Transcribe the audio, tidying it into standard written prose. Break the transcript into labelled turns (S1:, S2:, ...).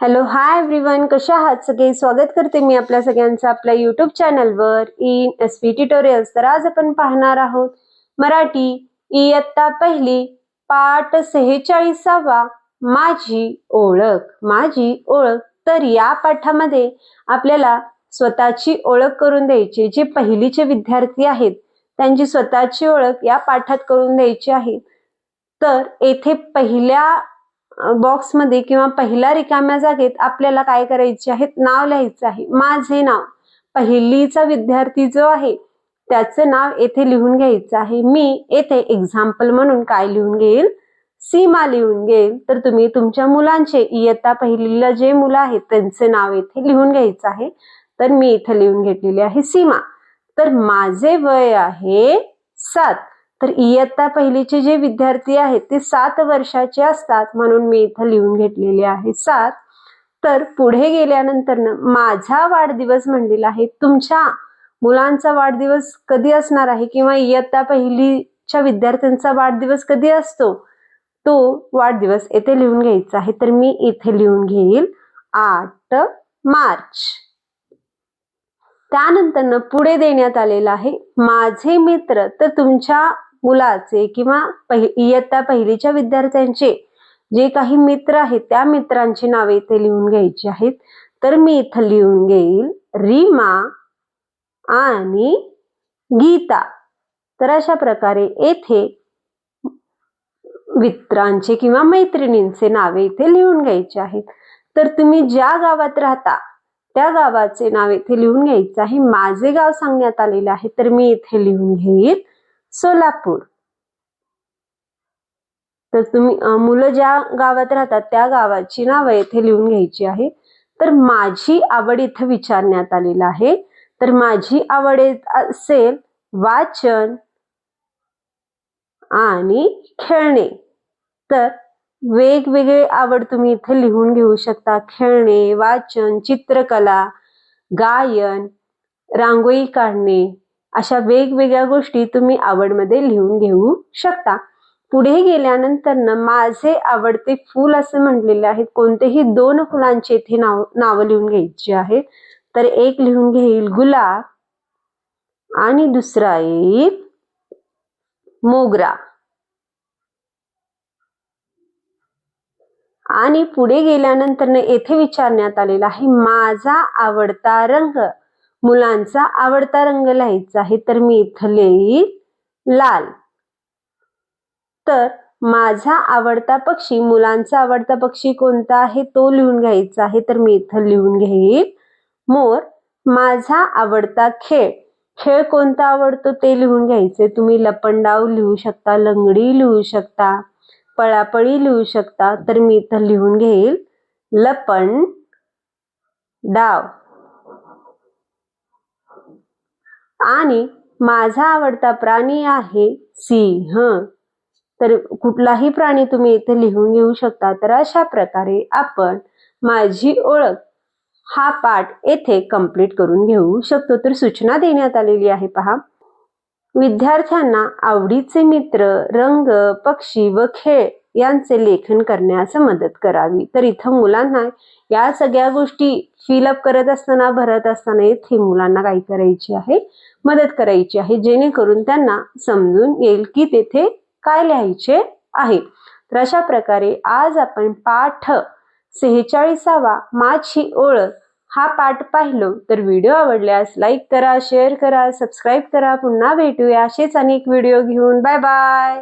S1: Hello hi everyone, कशा आहात सगळे? स्वागत करते मी आपल्या सगळ्यांचं आपल्या यूट्यूब चॅनलवर इन एसपी ट्युटोरियल्स. तर आज आपण पाहणार आहोत मराठी इयत्ता पहिली पाठ 46वा माझी ओळख. माझी ओळख. तर या पाठामध्ये आपल्याला स्वतःची ओळख करून द्यायची. जे पहिलीचे विद्यार्थी आहेत त्यांची स्वतःची ओळख या पाठात करून द्यायची आहे. तर येथे पहिल्या बॉक्समध्ये किंवा पहिल्या रिकाम्या जागेत आपल्याला काय करायचे आहे? नाव लिहायचं आहे. माझे नाव. पहिलीचा विद्यार्थी जो आहे त्याचं नाव येथे लिहून घ्यायचं आहे. मी येथे एक्झाम्पल म्हणून काय लिहून घेईल? सीमा लिहून घेईल. तर तुम्ही तुमच्या मुलांचे इयत्ता पहिलीला जे मुलं आहेत त्यांचे नाव येथे लिहून घ्यायचं आहे. तर मी इथे लिहून घेतलेली आहे सीमा. तर माझे वय आहे 7. तर इयत्ता पहिलीचे जे विद्यार्थी आहेत ते 7 वर्षाचे असतात, म्हणून मी इथं लिहून घेतलेले आहे 7. तर पुढे गेल्यानंतर माझा वाढदिवस म्हणलेला आहे. तुमच्या मुलांचा वाढदिवस कधी असणार आहे किंवा इयत्ता पहिलीच्या विद्यार्थ्यांचा वाढदिवस कधी असतो तो वाढदिवस येथे लिहून घ्यायचा आहे. तर मी इथे लिहून घेईल 8 मार्च. त्यानंतर पुढे देण्यात आलेला आहे माझे मित्र. तर तुमच्या मुलाचे किंवा इयत्ता पहिलीच्या विद्यार्थ्यांचे जे काही मित्र आहेत त्या मित्रांची नावे इथे लिहून घ्यायची आहेत. तर मी इथं लिहून घेईल रीमा आणि गीता. तर अशा प्रकारे येथे मित्रांचे किंवा मैत्रिणींचे नावे इथे लिहून घ्यायचे आहेत. तर तुम्ही ज्या गावात राहता त्या गावाचे नाव इथे लिहून घ्यायचं आहे. माझे गाव सांगण्यात आलेले आहे तर मी इथे लिहून घेईल सोलापूर. तर तुम्ही मुलं ज्या गावात राहतात त्या गावाची नावं इथे लिहून घ्यायची आहे. तर माझी आवड इथे विचारण्यात आलेलं आहे. तर माझी आवड असेल वाचन आणि खेळणे. तर वेगवेगळे आवड तुम्ही इथे लिहून घेऊ शकता. खेळणे, वाचन, चित्रकला, गायन, रांगोळी काढणे, अशा वेगवेगळ्या गोष्टी तुम्ही आवडमध्ये लिहून घेऊ शकता. पुढे गेल्यानंतर माझे आवडते फूल असं म्हटलेले आहेत. कोणतेही 2 फुलांचे इथे नाव लिहून घ्यायची आहे. तर एक लिहून घेईल गुलाब आणि दुसरा येईल मोगरा. आणि पुढे गेल्यानंतर येथे विचारण्यात आलेला आहे माझा आवडता रंग. मुलांचा आवडता रंग लिहायचा आहे. तर मी इथं लिहील लाल. तर माझा आवडता पक्षी. मुलांचा आवडता पक्षी कोणता आहे तो लिहून घ्यायचा आहे. तर मी इथं लिहून घेईल मोर. माझा आवडता खेळ. खेळ कोणता आवडतो ते लिहून घ्यायचे. तुम्ही लपंडाव लिहू शकता, लंगडी लिहू शकता, पळापळी लिहू शकता. तर मी इथं लिहून घेईल लपंड डाव. आणि माझा आवडता प्राणी आहे सिंह. तर कुठलाही प्राणी तुम्ही इथे लिहून घेऊ शकता. तर अशा प्रकारे आपण माझी ओळख हा पाठ येथे कंप्लीट करून घेऊ शकतो. तर सूचना देण्यात आलेली आहे पहा. विद्यार्थ्यांना आवडीचे मित्र, रंग, पक्षी व खेळ यांचे लेखन करण्यास मदत करावी. तर इथं मुलांना या सगळ्या गोष्टी फिलअप करत असताना, भरत असताना इथे मुलांना काय करायची आहे? मदत करायची आहे, जेणेकरून त्यांना समजून येईल की तेथे काय लिहायचे आहे. तर अशा प्रकारे आज आपण पाठ 46वा माझी ओळख हा पाठ पाहिलो. तर व्हिडिओ आवडल्यास लाईक करा, शेअर करा, सबस्क्राईब करा. पुन्हा भेटूया असेच अनेक व्हिडिओ घेऊन. Bye bye.